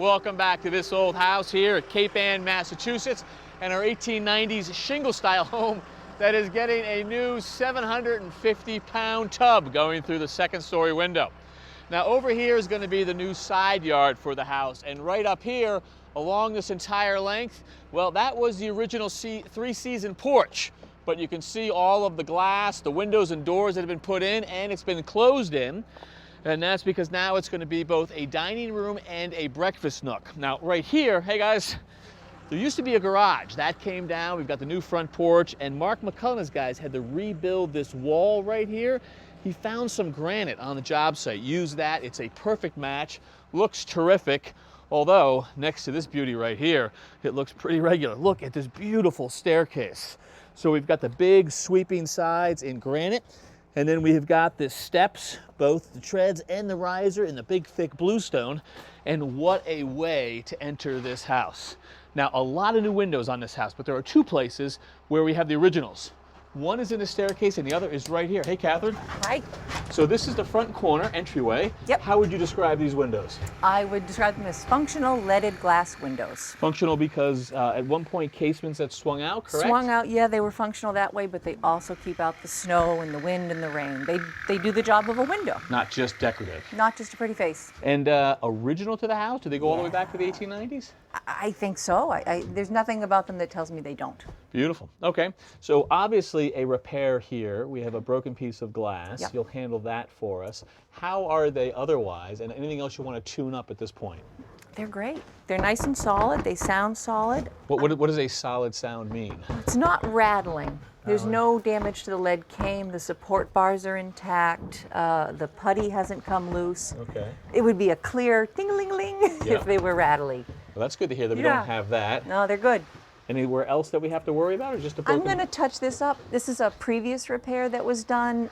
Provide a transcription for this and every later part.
Welcome back to this old house here at Cape Ann, Massachusetts, and our 1890s shingle-style home that is getting a new 750-pound tub going through the second-story window. Now over here is going to be the new side yard for the house, and right up here along this entire length, well, that was the original three-season porch. But you can see all of the glass, the windows and doors that have been put in, and it's been closed in. And that's because now it's going to be both a dining room and a breakfast nook. Now, right here, hey guys, there used to be a garage. That came down. We've got the new front porch, and Mark McCullough's guys had to rebuild this wall right here. He found some granite on the job site, used that. It's a perfect match, looks terrific. Although, next to this beauty right here, it looks pretty regular. Look at this beautiful staircase. So we've got the big sweeping sides in granite, and then we have got the steps, both the treads and the riser in the big thick bluestone. And what a way to enter this house. Now, a lot of new windows on this house, but there are two places where we have the originals. One is in the staircase and the other is right here. Hey, Catherine. Hi. So this is the front corner entryway. Yep. How would you describe these windows? I would describe them as functional leaded glass windows. Functional because at one point casements that swung out, correct? Swung out, yeah, they were functional that way, but they also keep out the snow and the wind and the rain. They do the job of a window. Not just decorative. Not just a pretty face. And original to the house? Do they go all the way back to the 1890s? I think so. There's nothing about them that tells me they don't. Beautiful. Okay. So obviously a repair here. We have a broken piece of glass. Yep. You'll handle that for us. How are they otherwise? And anything else you want to tune up at this point? They're great. They're nice and solid. They sound solid. What does a solid sound mean? It's not rattling. There's no damage to the lead came. The support bars are intact. The putty hasn't come loose. Okay. It would be a clear ding-a-ling-a-ling if they were rattly. Well, that's good to hear that we don't have that. No, they're good. Anywhere else that we have to worry about, or just a broken? I'm going to touch this up. This is a previous repair that was done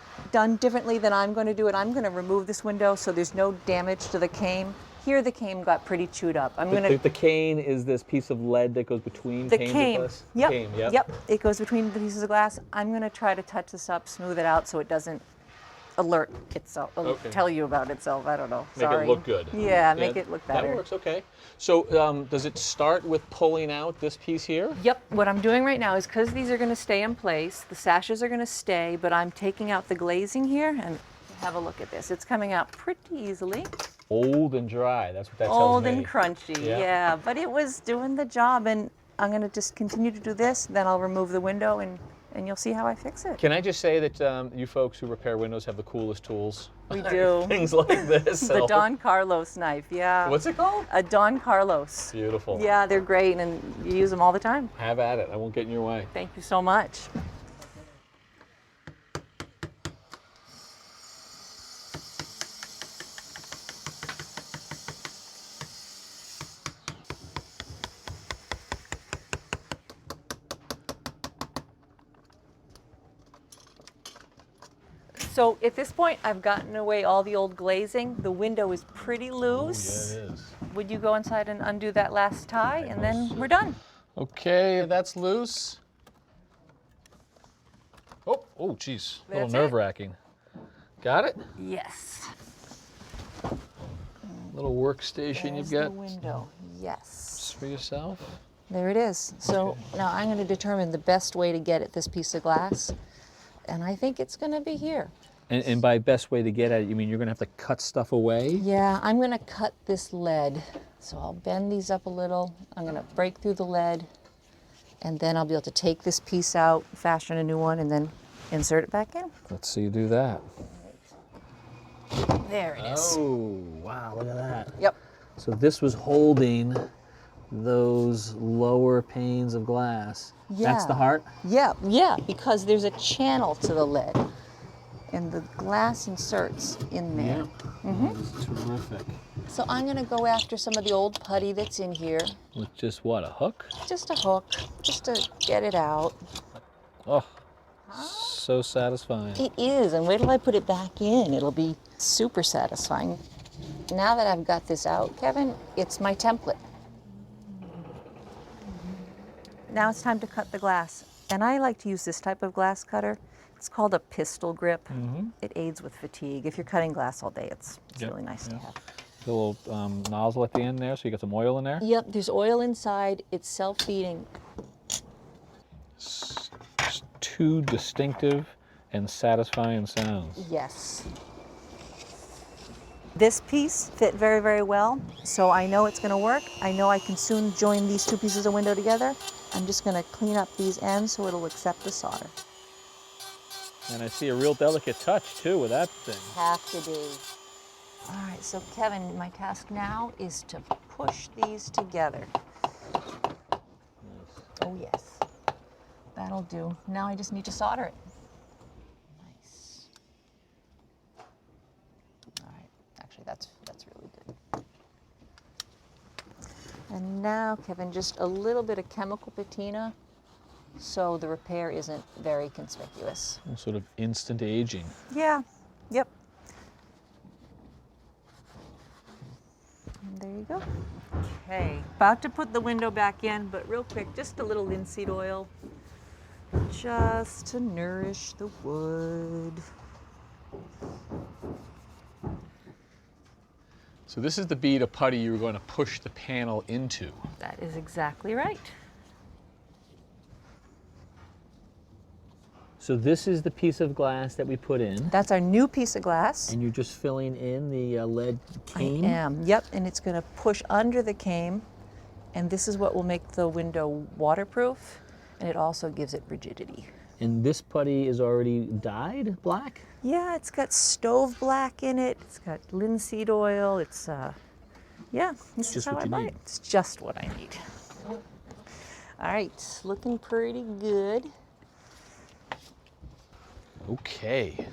differently than I'm going to do it. I'm going to remove this window so there's no damage to the cane. Here the cane got pretty chewed up. The cane is this piece of lead that goes between the panes cane. of glass? Yep. Cane, yep. Yep. It goes between the pieces of glass. I'm going to try to touch this up, smooth it out so it doesn't alert itself, tell you about itself. I don't know. Make it look good. Yeah, make it look better. That works, okay. So does it start with pulling out this piece here? Yep. What I'm doing right now is because these are going to stay in place, the sashes are going to stay, but I'm taking out the glazing here and have a look at this. It's coming out pretty easily. Old and dry, that's what that tells me. Old and crunchy, yeah. But it was doing the job, and I'm going to just continue to do this, then I'll remove the window and you'll see how I fix it. Can I just say that you folks who repair windows have the coolest tools? We do. Things like this. The Don Carlos knife, yeah. What's it called? A Don Carlos. Beautiful. Yeah, they're great, and you use them all the time. Have at it. I won't get in your way. Thank you so much. So at this point, I've gotten away all the old glazing. The window is pretty loose. Oh, yeah, it is. Would you go inside and undo that last tie, and then we're done? Okay, that's loose. Oh, geez. A little That's it. nerve-wracking. Got it? Yes. Little workstation you've got. The window, yes. Just for yourself. There it is. So now I'm going to determine the best way to get at this piece of glass, and I think it's going to be here. And by best way to get at it, you mean you're going to have to cut stuff away? Yeah, I'm going to cut this lead. So I'll bend these up a little. I'm going to break through the lead, and then I'll be able to take this piece out, fashion a new one, and then insert it back in. Let's see you do that. There it is. Oh, wow, look at that. Yep. So this was holding those lower panes of glass. Yeah. That's the heart? Yeah, because there's a channel to the lead, and the glass inserts in there. Yeah. That's terrific. So I'm going to go after some of the old putty that's in here. With just what, a hook? Just a hook, just to get it out. Oh, so satisfying. It is, and wait till I put it back in. It'll be super satisfying. Now that I've got this out, Kevin, it's my template. Now it's time to cut the glass. And I like to use this type of glass cutter. It's called a pistol grip. It aids with fatigue. If you're cutting glass all day, it's really nice to have. The little nozzle at the end there, so you got some oil in there? Yep, there's oil inside. It's self-feeding. Two distinctive and satisfying sounds. Yes. This piece fit very, very well, so I know it's going to work. I know I can soon join these two pieces of window together. I'm just going to clean up these ends so it'll accept the solder. And I see a real delicate touch too with that thing. Have to be. All right, so Kevin, my task now is to push these together. Oh yes, that'll do. Now I just need to solder it. Nice. All right, actually that's really good. And now, Kevin, just a little bit of chemical patina so the repair isn't very conspicuous. Sort of instant aging. Yeah, yep. And there you go. Okay, about to put the window back in, but real quick, just a little linseed oil just to nourish the wood. So this is the bead of putty you were going to push the panel into. That is exactly right. So this is the piece of glass that we put in. That's our new piece of glass. And you're just filling in the lead cane? I am, yep, and it's going to push under the cane, and this is what will make the window waterproof, and it also gives it rigidity. And this putty is already dyed black? Yeah, it's got stove black in it, it's got linseed oil, it's, yeah, this is Just how what I you buy need. it. It's just what I need. All right, looking pretty good. Okay.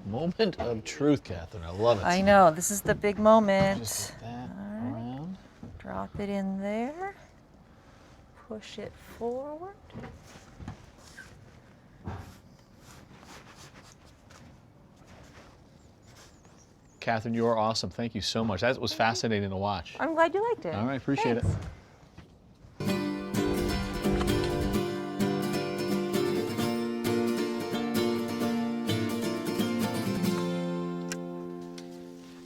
Moment of truth, Catherine. I love it. I know, this is the big moment. Just get that All right. around. Drop it in there, push it forward. Catherine, you are awesome. Thank you so much. That was fascinating to watch. I'm glad you liked it. All right, appreciate Thanks. it.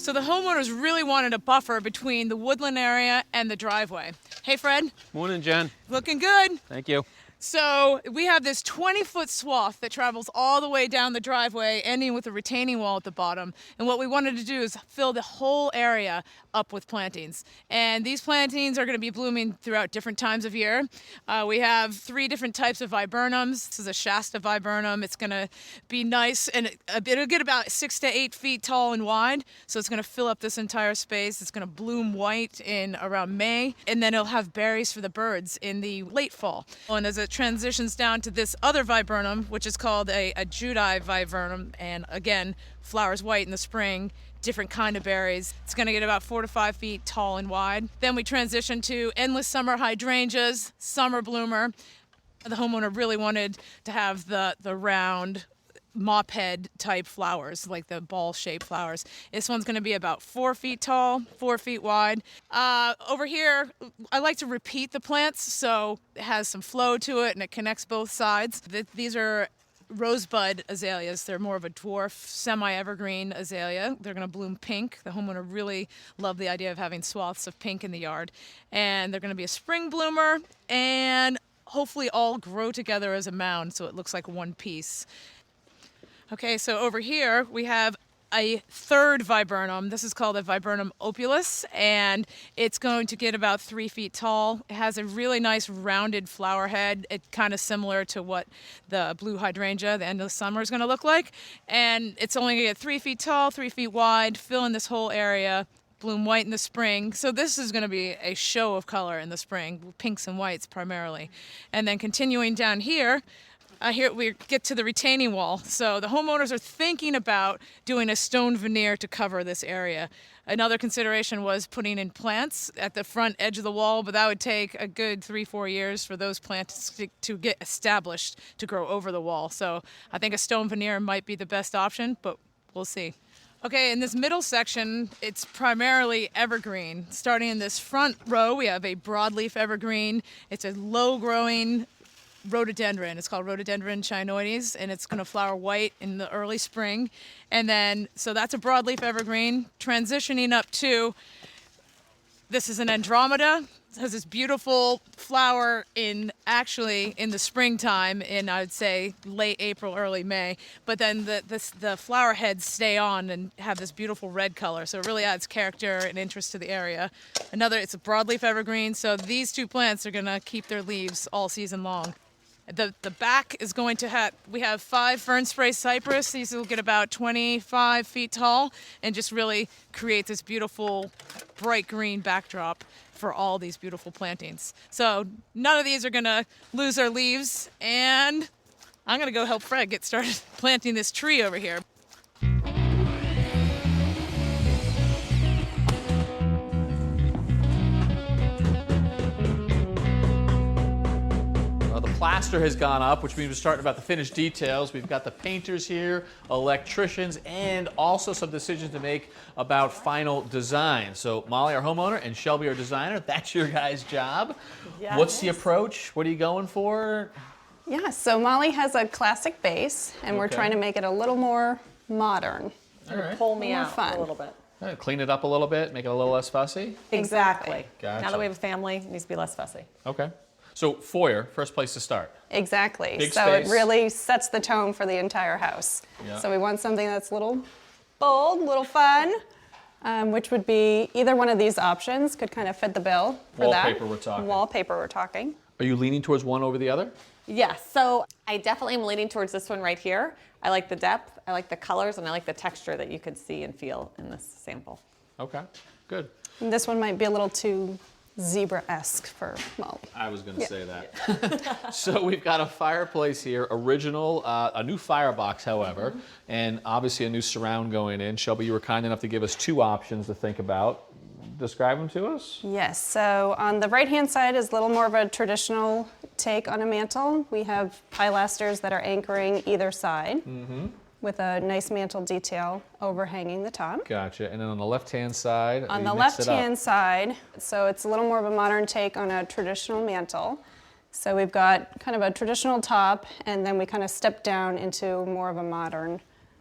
So the homeowners really wanted a buffer between the woodland area and the driveway. Hey, Fred, Morning, Jen. looking good. Thank you. So we have this 20-foot swath that travels all the way down the driveway, ending with a retaining wall at the bottom. And what we wanted to do is fill the whole area up with plantings. And these plantings are going to be blooming throughout different times of year. We have 3 different types of viburnums. This is a Shasta viburnum. It's going to be nice, and it'll get about 6 to 8 feet tall and wide. So it's going to fill up this entire space. It's going to bloom white in around May, and then it'll have berries for the birds in the late fall. And as it transitions down to this other viburnum, which is called a Judi viburnum, and again, flowers white in the spring, different kind of berries. It's going to get about 4 to 5 feet tall and wide. Then we transition to endless summer hydrangeas, summer bloomer. The homeowner really wanted to have the round mop head type flowers, like the ball shaped flowers. This one's going to be about 4 feet tall, 4 feet wide. Over here, I like to repeat the plants so it has some flow to it and it connects both sides. These are rosebud azaleas. They're more of a dwarf, semi-evergreen azalea. They're going to bloom pink. The homeowner really loved the idea of having swaths of pink in the yard. And they're going to be a spring bloomer and hopefully all grow together as a mound so it looks like one piece. Okay, so over here we have a third viburnum. This is called a viburnum opulus, and it's going to get about 3 feet tall. It has a really nice rounded flower head. It's kind of similar to what the blue hydrangea, the end of the summer, is going to look like. And it's only going to get 3 feet tall, 3 feet wide, fill in this whole area, bloom white in the spring. So this is going to be a show of color in the spring, pinks and whites primarily. And then continuing down here, here we get to the retaining wall. So the homeowners are thinking about doing a stone veneer to cover this area. Another consideration was putting in plants at the front edge of the wall, but that would take a good 3-4 years for those plants to get established to grow over the wall. So I think a stone veneer might be the best option, but we'll see. Okay, in this middle section, it's primarily evergreen. Starting in this front row, we have a broadleaf evergreen. It's a low-growing rhododendron. It's called Rhododendron chinoides, and it's going to flower white in the early spring. And then, so that's a broadleaf evergreen. Transitioning up to This is an Andromeda. It has this beautiful flower in the springtime, in I would say late April, early May. But then the flower heads stay on and have this beautiful red color, so it really adds character and interest to the area. It's a broadleaf evergreen, so these two plants are gonna keep their leaves all season long. The back is going to have, we have 5 fern spray cypress. These will get about 25 feet tall and just really create this beautiful bright green backdrop for all these beautiful plantings. So none of these are gonna lose their leaves, and I'm gonna go help Fred get started planting this tree over here. Plaster has gone up, which means we're starting about the finished details. We've got the painters here, electricians, and also some decisions to make about final design. So Molly, our homeowner, and Shelby, our designer, that's your guys' job. Yes. What's the approach? What are you going for? Yeah, so Molly has a classic base, and we're trying to make it a little more modern. All right. Pull me More out fun. a little bit. All right, clean it up a little bit, make it a little less fussy. Exactly. Gotcha. Now that we have a family, it needs to be less fussy. Okay. So foyer, first place to start. Exactly. Big so space. it really sets the tone for the entire house. Yeah. So we want something that's a little bold, a little fun, which would be either one of these options could kind of fit the bill for that. Wallpaper we're talking. Wallpaper we're talking. Are you leaning towards one over the other? Yes, so I definitely am leaning towards this one right here. I like the depth, I like the colors, and I like the texture that you could see and feel in this sample. Okay, good. And this one might be a little too zebra-esque for Molly. I was going to say that. So we've got a fireplace here, original, a new firebox, however, and obviously a new surround going in. Shelby, you were kind enough to give us 2 options to think about. Describe them to us. Yes, so on the right-hand side is a little more of a traditional take on a mantle. We have pilasters that are anchoring either side with a nice mantle detail overhanging the top. Gotcha. And then on the left-hand side, On you the mixed it up. left-hand side, so it's a little more of a modern take on a traditional mantle. So we've got kind of a traditional top, and then we kind of step down into more of a modern.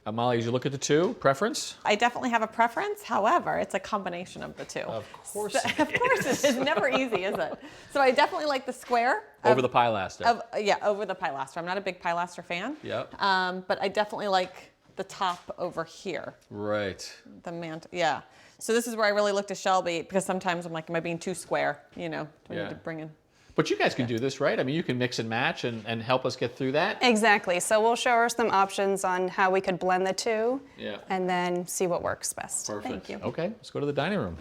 Molly, as you look at the 2, preference? I definitely have a preference, however, it's a combination of the 2. Of course. Of course it is, never easy, is it? So I definitely like the square. Over the pilaster. Yeah, over the pilaster. I'm not a big pilaster fan. Yep. But I definitely like the top over here. Right. The mantle, yeah. So this is where I really look to Shelby, because sometimes I'm like, am I being too square? You know, do I Yeah. need to bring in? But you guys can do this, right? I mean, you can mix and match and help us get through that. Exactly, so we'll show her some options on how we could blend the 2 Yeah. and then see what works best. Perfect. Thank you. Okay, let's go to the dining room.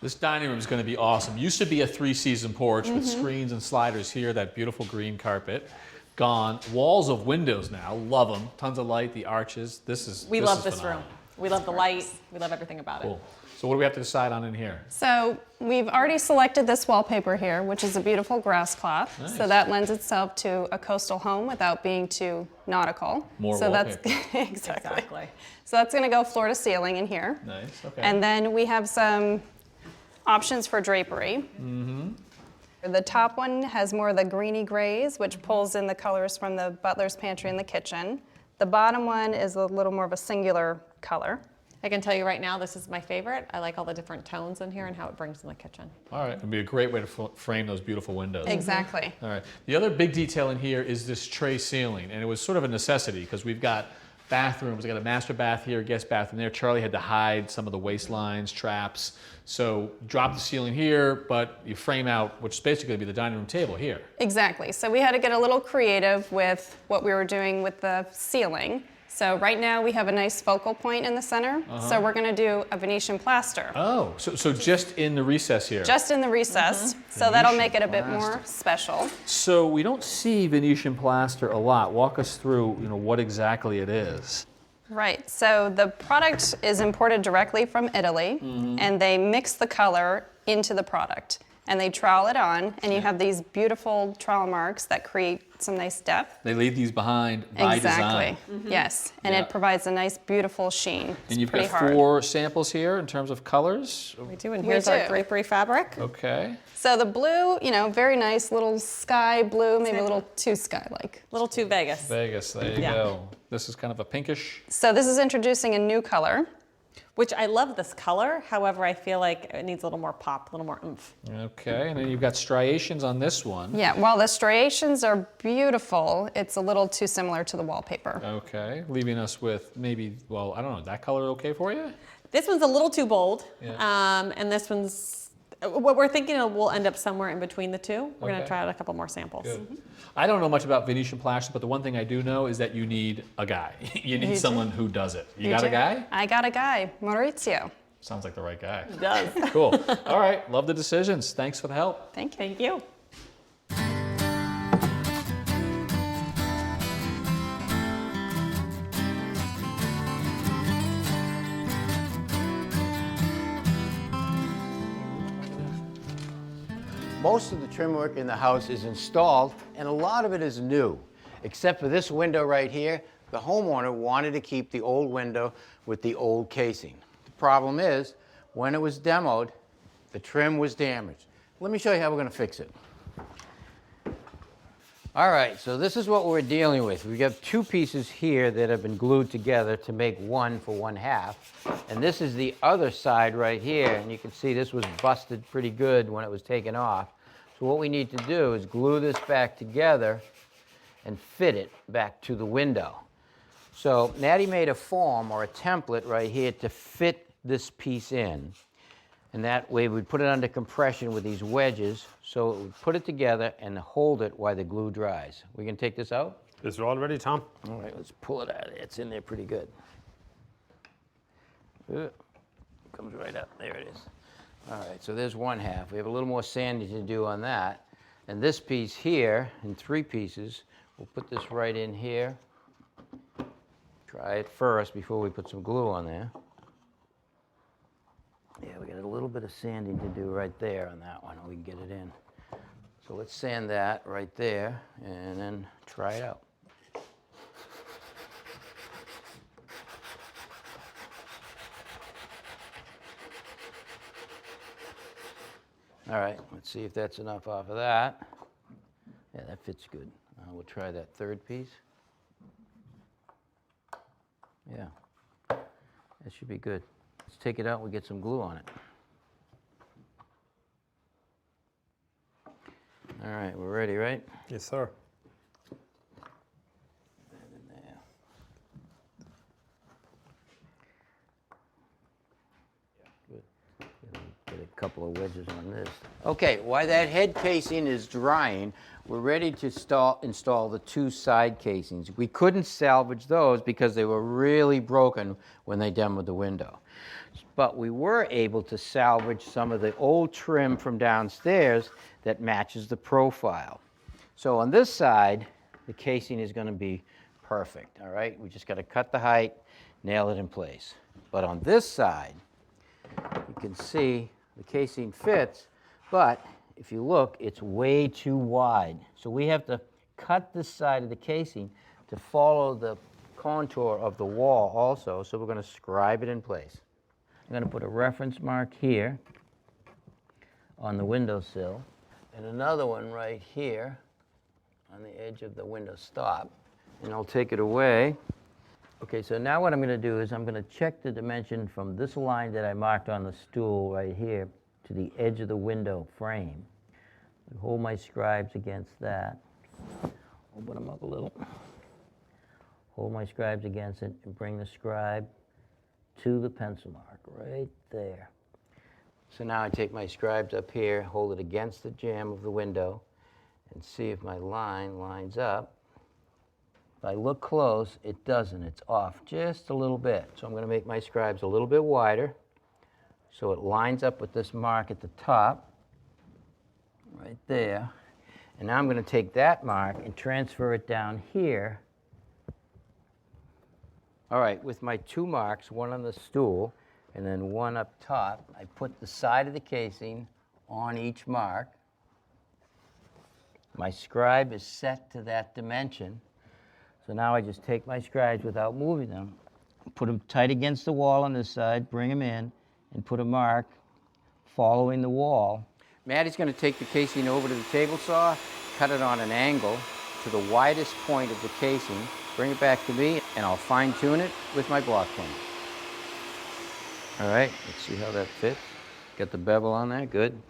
This dining room is going to be awesome. Used to be a 3-season porch with screens and sliders here, that beautiful green carpet. Gone. Walls of windows now. Love them. Tons of light, the arches. We love this phenomenal. room. We love the light. We love everything about it. Cool. So what do we have to decide on in here? So we've already selected this wallpaper here, which is a beautiful grass cloth. Nice. So that lends itself to a coastal home without being too nautical. More so wallpaper. That's exactly. So that's going to go floor to ceiling in here. Nice. Okay. And then we have some options for drapery. The top one has more of the greeny grays, which pulls in the colors from the butler's pantry and the kitchen. The bottom one is a little more of a singular color. I can tell you right now, this is my favorite. I like all the different tones in here and how it brings in the kitchen. All right. It'd be a great way to frame those beautiful windows. Exactly. All right. The other big detail in here is this tray ceiling, and it was sort of a necessity because we've got bathrooms. We got a master bath here, guest bathroom there. Charlie had to hide some of the waistlines, traps. So drop the ceiling here, but you frame out, which is basically going to be the dining room table here. Exactly. So we had to get a little creative with what we were doing with the ceiling. So right now we have a nice focal point in the center. So we're going to do a Venetian plaster. Oh, so just in the recess here. Just in the recess. So that'll make it a bit more special. So we don't see Venetian plaster a lot. Walk us through, what exactly it is. Right. So the product is imported directly from Italy, and they mix the color into the product. And they trowel it on, and you have these beautiful trowel marks that create some nice depth. They leave these behind by design. Yes, and Yeah. it provides a nice, beautiful sheen. It's And you've pretty got hard. 4 samples here in terms of colors. We do, and We here's our do. drapery fabric. Okay. So the blue, very nice little sky blue, maybe a little too sky-like. A little too Vegas. Vegas, there you Yeah. go. This is kind of a pinkish. So this is introducing a new color. which I love this color. However, I feel like it needs a little more pop, a little more oomph. Okay, and then you've got striations on this one. Yeah, while the striations are beautiful, it's a little too similar to the wallpaper. Okay, leaving us with maybe, well, I don't know, that color okay for you? This one's a little too bold, Yeah. and this one's, what we're thinking will end up somewhere in between the two. We're Okay. gonna try out a couple more samples. Good. I don't know much about Venetian plaster, but the one thing I do know is that you need a guy. You need someone who does it. You got a guy? I got a guy, Maurizio. Sounds like the right guy. It does. Cool. All right, love the decisions. Thanks for the help. Thank you. Thank you. Most of the trim work in the house is installed, and a lot of it is new. Except for this window right here, the homeowner wanted to keep the old window with the old casing. The problem is, when it was demoed, the trim was damaged. Let me show you how we're going to fix it. All right, so this is what we're dealing with. We have two pieces here that have been glued together to make one for one half. And this is the other side right here, and you can see this was busted pretty good when it was taken off. So what we need to do is glue this back together and fit it back to the window. So Natty made a form or a template right here to fit this piece in. And that way we'd put it under compression with these wedges, so it would put it together and hold it while the glue dries. We can take this out? Is it all ready, Tom? All right, let's pull it out of there. It's in there pretty good. Comes right up. There it is. All right, so there's one half. We have a little more sanding to do on that. And this piece here, in three pieces, we'll put this right in here. Try it first before we put some glue on there. Yeah, we got a little bit of sanding to do right there on that one. We can get it in. So let's sand that right there and then try it out. All right, let's see if that's enough off of that. Yeah, that fits good. We'll try that third piece. Yeah, that should be good. Let's take it out and we get some glue on it. All right, we're ready, right? Yes, sir. In there. Good. Get a couple of wedges on this. Okay, while that head casing is drying, we're ready to install the two side casings. We couldn't salvage those because they were really broken when they demoed the window. But we were able to salvage some of the old trim from downstairs that matches the profile. So on this side, the casing is going to be perfect, all right? We just got to cut the height, nail it in place. But on this side, you can see the casing fits, but if you look, it's way too wide. So we have to cut this side of the casing to follow the contour of the wall also, so we're going to scribe it in place. I'm going to put a reference mark here on the windowsill and another one right here on the edge of the window stop, and I'll take it away. Okay, so now what I'm going to do is I'm going to check the dimension from this line that I marked on the stool right here to the edge of the window frame. Hold my scribes against that. Open them up a little. Hold my scribes against it and bring the scribe to the pencil mark right there. So now I take my scribes up here, hold it against the jamb of the window, and see if my line lines up. If I look close, it doesn't. It's off just a little bit. So I'm going to make my scribes a little bit wider so it lines up with this mark at the top, right there. And now I'm going to take that mark and transfer it down here. All right, with my two marks, one on the stool and then one up top, I put the side of the casing on each mark. My scribe is set to that dimension. So now I just take my scribes without moving them, put them tight against the wall on this side, bring them in, and put a mark following the wall. Maddie's going to take the casing over to the table saw, cut it on an angle to the widest point of the casing, bring it back to me, and I'll fine tune it with my block plane. All right, let's see how that fits. Got the bevel on there, good.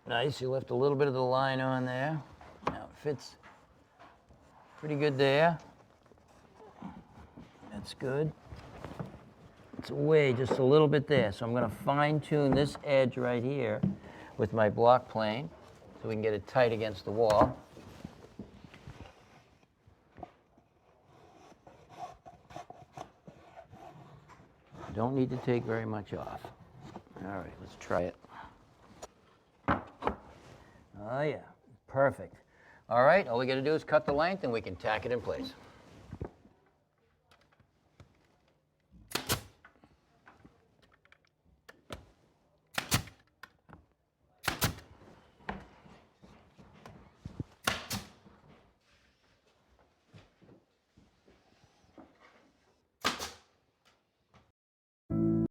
Nice, you left a little bit of the line on there. Now it fits pretty good there. That's good. It's away just a little bit there, so I'm going to fine tune this edge right here with my block plane so we can get it tight against the wall. Don't need to take very much off. All right, let's try it. Oh yeah, perfect. All right, all we got to do is cut the length and we can tack it in place.